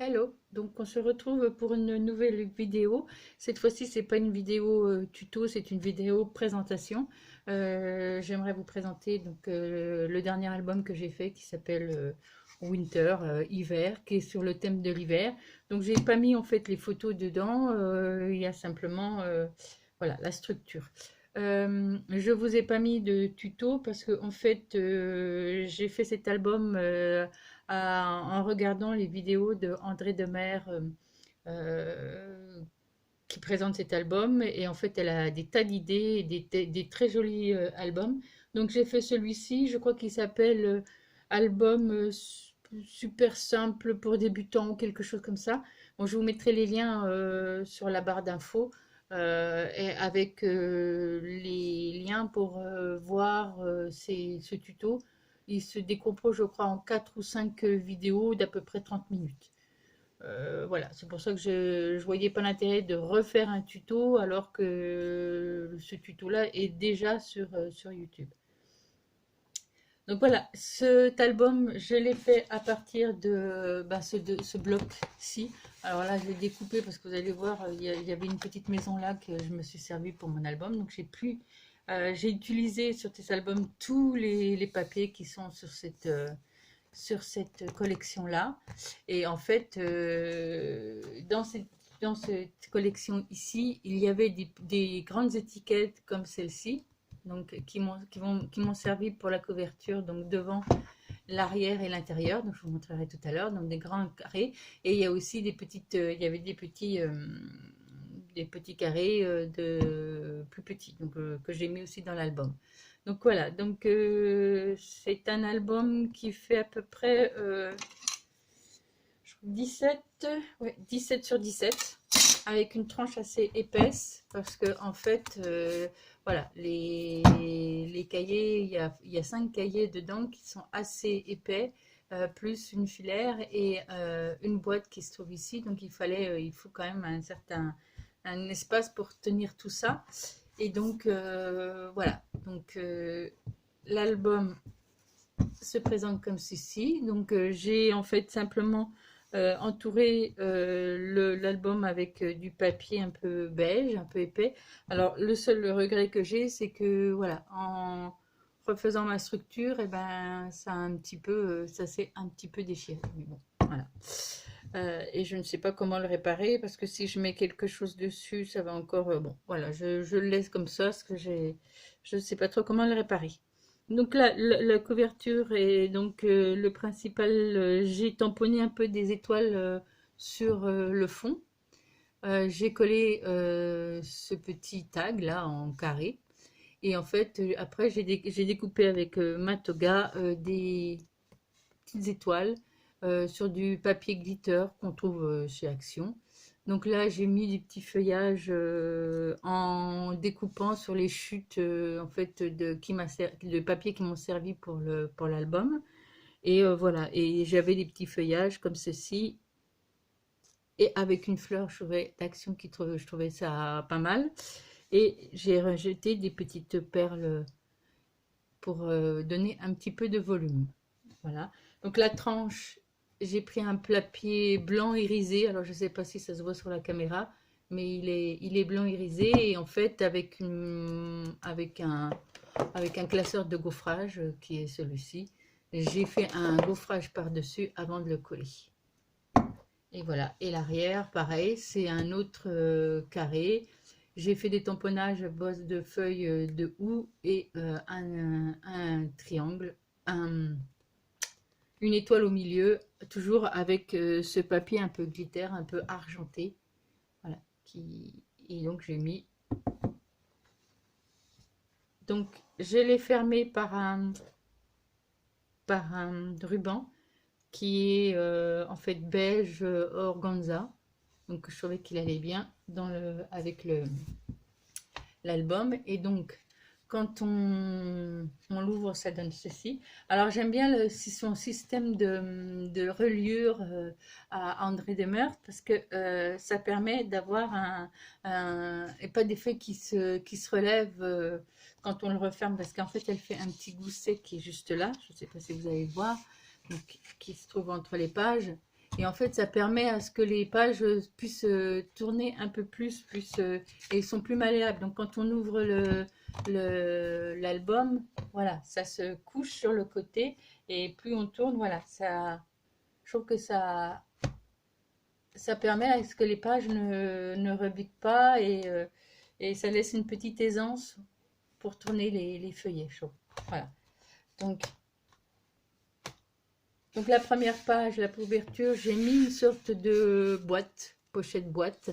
Hello, donc on se retrouve pour une nouvelle vidéo. Cette fois-ci, c'est pas une vidéo tuto, c'est une vidéo présentation. J'aimerais vous présenter donc le dernier album que j'ai fait qui s'appelle Winter, hiver, qui est sur le thème de l'hiver. Donc j'ai pas mis en fait les photos dedans, il y a simplement voilà la structure. Je vous ai pas mis de tuto parce que en fait j'ai fait cet album en regardant les vidéos de André Demer euh, qui présente cet album et en fait elle a des tas d'idées et des très jolis albums. Donc j'ai fait celui-ci, je crois qu'il s'appelle album super simple pour débutants ou quelque chose comme ça. Bon, je vous mettrai les liens sur la barre d'infos et avec les liens pour voir ce tuto. Il se décompose, je crois, en 4 ou 5 vidéos d'à peu près 30 minutes. Voilà, c'est pour ça que je ne voyais pas l'intérêt de refaire un tuto alors que ce tuto-là est déjà sur YouTube. Donc voilà, cet album, je l'ai fait à partir de ce bloc-ci. Alors là, je l'ai découpé parce que vous allez voir, il y avait une petite maison là que je me suis servi pour mon album. Donc j'ai utilisé sur cet album tous les papiers qui sont sur cette collection-là. Et en fait, dans cette collection ici, il y avait des grandes étiquettes comme celle-ci, donc qui m'ont servi pour la couverture, donc devant l'arrière et l'intérieur, donc je vous montrerai tout à l'heure, donc des grands carrés, et il y a aussi il y avait des petits carrés plus petits, donc que j'ai mis aussi dans l'album. Donc voilà, donc c'est un album qui fait à peu près 17, ouais, 17 sur 17 avec une tranche assez épaisse parce que en fait voilà les cahiers, il y a 5 cahiers dedans qui sont assez épais, plus une filaire et une boîte qui se trouve ici, donc il faut quand même un espace pour tenir tout ça. Et donc voilà, donc l'album se présente comme ceci. Donc j'ai en fait simplement entouré l'album avec du papier un peu beige, un peu épais. Alors le seul regret que j'ai, c'est que voilà, en refaisant ma structure, et ben ça s'est un petit peu déchiré. Mais bon, voilà. Et je ne sais pas comment le réparer parce que si je mets quelque chose dessus, ça va encore. Bon, voilà, je le laisse comme ça parce que je ne sais pas trop comment le réparer. Donc là, la couverture est donc le principal. J'ai tamponné un peu des étoiles sur le fond. J'ai collé ce petit tag là en carré. Et en fait, après, j'ai découpé avec ma toga des petites étoiles sur du papier glitter qu'on trouve chez Action. Donc là, j'ai mis des petits feuillages en découpant sur les chutes en fait de papier qui m'ont servi pour l'album. Et voilà, et j'avais des petits feuillages comme ceci et avec une fleur d'Action je trouvais ça pas mal. Et j'ai rajouté des petites perles pour donner un petit peu de volume. Voilà. Donc la tranche, j'ai pris un papier blanc irisé. Alors je ne sais pas si ça se voit sur la caméra, mais il est blanc irisé et en fait avec un classeur de gaufrage qui est celui-ci, j'ai fait un gaufrage par-dessus avant de le coller. Et voilà. Et l'arrière, pareil, c'est un autre carré. J'ai fait des tamponnages à base de feuilles de houx et un triangle, une étoile au milieu, toujours avec ce papier un peu glitter, un peu argenté. Voilà. Et donc j'ai mis. Donc je l'ai fermé par un ruban qui est en fait beige organza. Donc je trouvais qu'il allait bien avec l'album. Et donc quand on l'ouvre, ça donne ceci. Alors j'aime bien son système de reliure à André Demers parce que ça permet d'avoir et pas d'effet qui se relève quand on le referme, parce qu'en fait elle fait un petit gousset qui est juste là, je ne sais pas si vous allez le voir, donc, qui se trouve entre les pages. Et en fait, ça permet à ce que les pages puissent tourner un peu plus, et ils sont plus malléables. Donc, quand on ouvre l'album, voilà, ça se couche sur le côté. Et plus on tourne, voilà, je trouve que ça permet à ce que les pages ne rebiquent pas et ça laisse une petite aisance pour tourner les feuillets chauds. Voilà. Donc la première page, la couverture, j'ai mis une sorte de boîte, pochette boîte.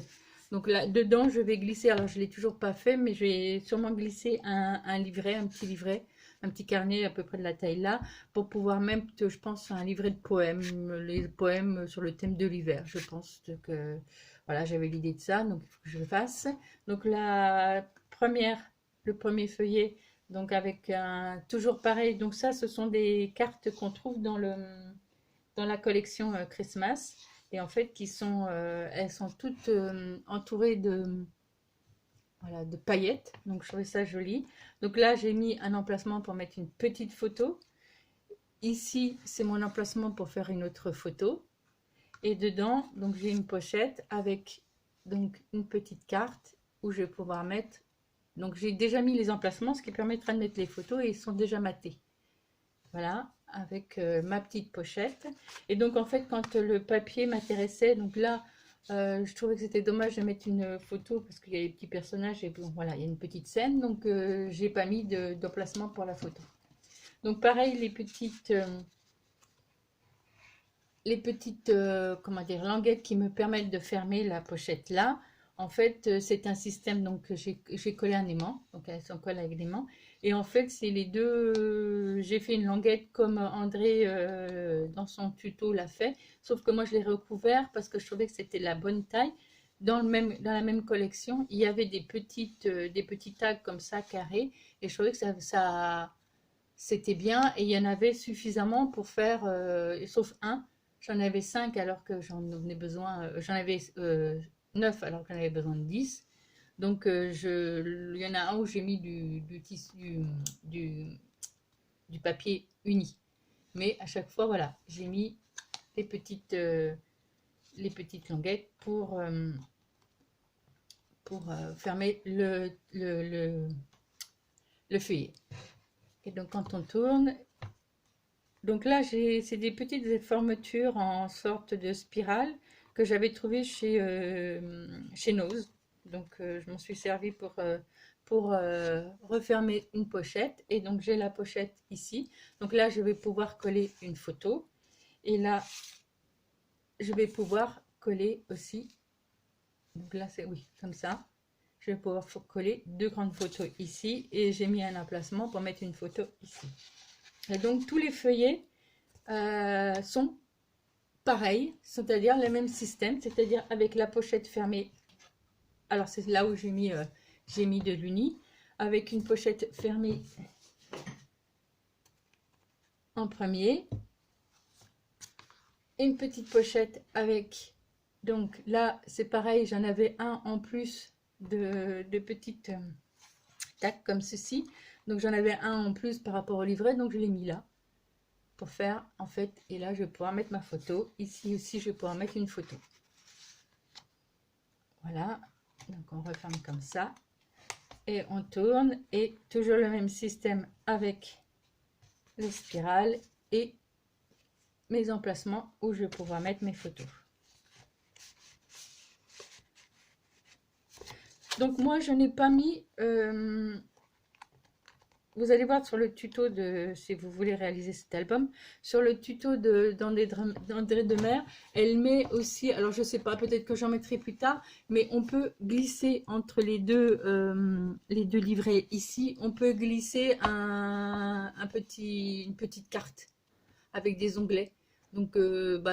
Donc là, dedans, je vais glisser, alors je ne l'ai toujours pas fait, mais je vais sûrement glisser un livret, un petit carnet à peu près de la taille là, pour pouvoir même, je pense, un livret de poèmes, les poèmes sur le thème de l'hiver. Je pense que, voilà, j'avais l'idée de ça, donc il faut que je le fasse. Donc le premier feuillet, donc avec toujours pareil, donc ça, ce sont des cartes qu'on trouve dans la collection Christmas. Et en fait, elles sont toutes entourées voilà, de paillettes. Donc, je trouvais ça joli. Donc là, j'ai mis un emplacement pour mettre une petite photo. Ici, c'est mon emplacement pour faire une autre photo. Et dedans, donc j'ai une pochette avec donc une petite carte où je vais pouvoir mettre. Donc, j'ai déjà mis les emplacements, ce qui permettra de mettre les photos et ils sont déjà matés. Voilà, avec ma petite pochette. Et donc, en fait, quand le papier m'intéressait, donc là, je trouvais que c'était dommage de mettre une photo parce qu'il y a les petits personnages et bon, voilà, il y a une petite scène. Donc, j'ai pas mis d'emplacement pour la photo. Donc, pareil, comment dire, languettes qui me permettent de fermer la pochette là. En fait, c'est un système, donc j'ai collé un aimant, donc elles sont collées avec l'aimant. Et en fait, c'est les deux, j'ai fait une languette comme André dans son tuto l'a fait, sauf que moi je l'ai recouvert parce que je trouvais que c'était la bonne taille. Dans la même collection, il y avait des petits tags comme ça, carrés, et je trouvais que c'était bien, et il y en avait suffisamment pour faire, sauf un. J'en avais 5 alors que j'en avais 9 alors que j'en avais besoin de 10. Donc, il y en a un où j'ai mis du papier uni. Mais à chaque fois, voilà, j'ai mis les petites languettes pour fermer le feuillet. Et donc, quand on tourne, donc là, c'est des petites fermetures en sorte de spirale que j'avais trouvées chez Nose. Donc, je m'en suis servi pour refermer une pochette. Et donc, j'ai la pochette ici. Donc là, je vais pouvoir coller une photo. Et là, je vais pouvoir coller aussi. Donc là, c'est oui, comme ça. Je vais pouvoir coller deux grandes photos ici. Et j'ai mis un emplacement pour mettre une photo ici. Et donc, tous les feuillets sont pareils, c'est-à-dire le même système, c'est-à-dire avec la pochette fermée. Alors, c'est là où j'ai mis de l'uni, avec une pochette fermée en premier. Et une petite pochette avec, donc là, c'est pareil, j'en avais un en plus de petites tacs comme ceci. Donc, j'en avais un en plus par rapport au livret, donc je l'ai mis là. Pour faire en fait, et là je vais pouvoir mettre ma photo, ici aussi je vais pouvoir mettre une photo. Voilà, donc on referme comme ça et on tourne, et toujours le même système avec les spirales et mes emplacements où je vais pouvoir mettre mes photos. Donc moi je n'ai pas mis vous allez voir sur le tuto si vous voulez réaliser cet album, sur le tuto d'André de Mer, elle met aussi, alors je sais pas, peut-être que j'en mettrai plus tard, mais on peut glisser entre les deux livrets ici, on peut glisser une petite carte avec des onglets. Donc,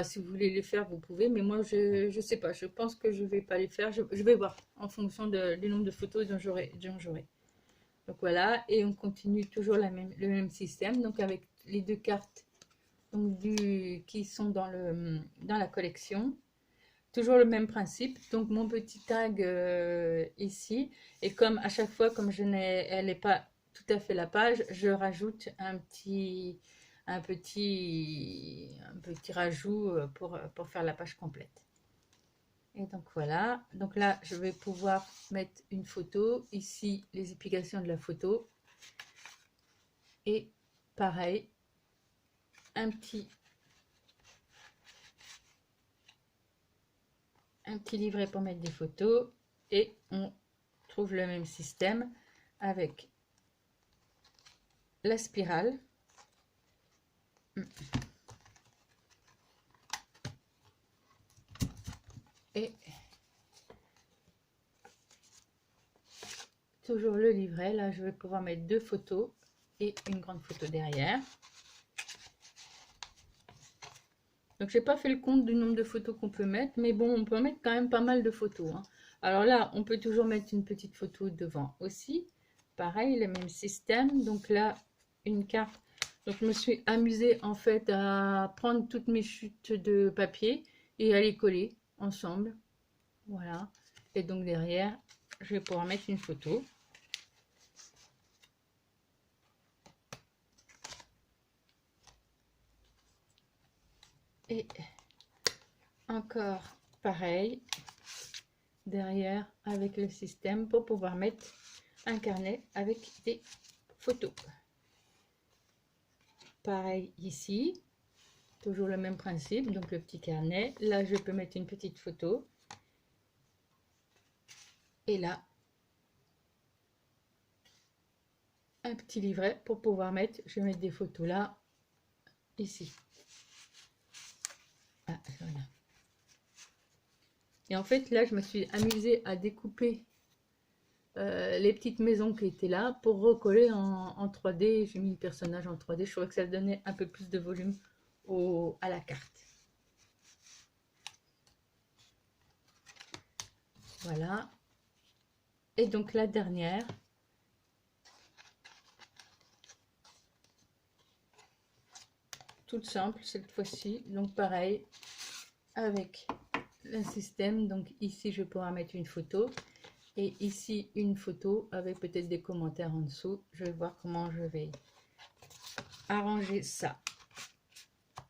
si vous voulez les faire, vous pouvez, mais moi, je sais pas, je pense que je vais pas les faire, je vais voir en fonction du nombre de photos dont j'aurai. Donc voilà, et on continue toujours le même système, donc avec les deux cartes donc qui sont dans la collection. Toujours le même principe, donc mon petit tag ici, et comme à chaque fois, comme elle n'est pas tout à fait la page, je rajoute un petit un petit rajout pour faire la page complète. Et donc voilà, donc là je vais pouvoir mettre une photo, ici les explications de la photo, et pareil, un petit livret pour mettre des photos, et on trouve le même système avec la spirale. Et toujours le livret, là je vais pouvoir mettre 2 photos et une grande photo derrière. Donc j'ai pas fait le compte du nombre de photos qu'on peut mettre, mais bon, on peut mettre quand même pas mal de photos, hein. Alors là, on peut toujours mettre une petite photo devant aussi. Pareil, le même système. Donc là, une carte. Donc je me suis amusée en fait à prendre toutes mes chutes de papier et à les coller ensemble. Voilà. Et donc derrière, je vais pouvoir mettre une photo. Et encore pareil, derrière avec le système pour pouvoir mettre un carnet avec des photos. Pareil ici, toujours le même principe, donc le petit carnet. Là, je peux mettre une petite photo. Et là, un petit livret pour pouvoir mettre, je vais mettre des photos là, ici. Ah, voilà. Et en fait, là, je me suis amusée à découper les petites maisons qui étaient là pour recoller en 3D. J'ai mis le personnage en 3D. Je trouvais que ça donnait un peu plus de volume à la carte. Voilà. Et donc la dernière. Toute simple cette fois-ci. Donc pareil, avec le système. Donc ici, je pourrais mettre une photo. Et ici, une photo avec peut-être des commentaires en dessous. Je vais voir comment je vais arranger ça.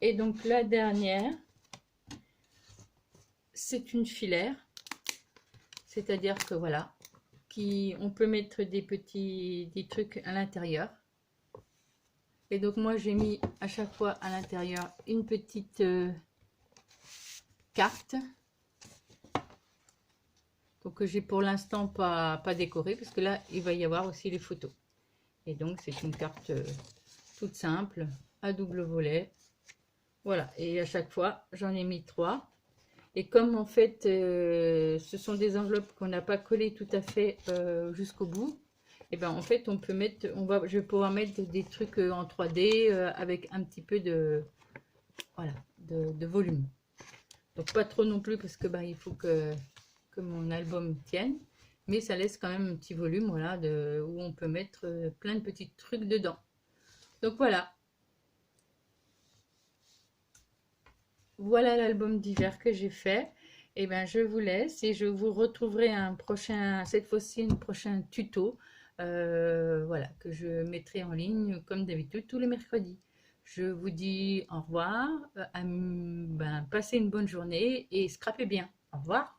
Et donc la dernière, c'est une filaire. C'est-à-dire que voilà, on peut mettre des trucs à l'intérieur. Et donc moi j'ai mis à chaque fois à l'intérieur une petite carte. Donc que j'ai pour l'instant pas décoré, parce que là il va y avoir aussi les photos. Et donc c'est une carte toute simple, à double volet. Voilà, et à chaque fois j'en ai mis 3. Et comme en fait ce sont des enveloppes qu'on n'a pas collées tout à fait jusqu'au bout, et ben en fait on peut mettre, je vais pouvoir mettre des trucs en 3D avec un petit peu de, voilà, de volume. Donc pas trop non plus, parce que il faut que mon album tienne, mais ça laisse quand même un petit volume, voilà, où on peut mettre plein de petits trucs dedans. Donc voilà. Voilà l'album d'hiver que j'ai fait. Et ben je vous laisse et je vous retrouverai cette fois-ci un prochain tuto, voilà, que je mettrai en ligne comme d'habitude tous les mercredis. Je vous dis au revoir, passez une bonne journée et scrapez bien. Au revoir.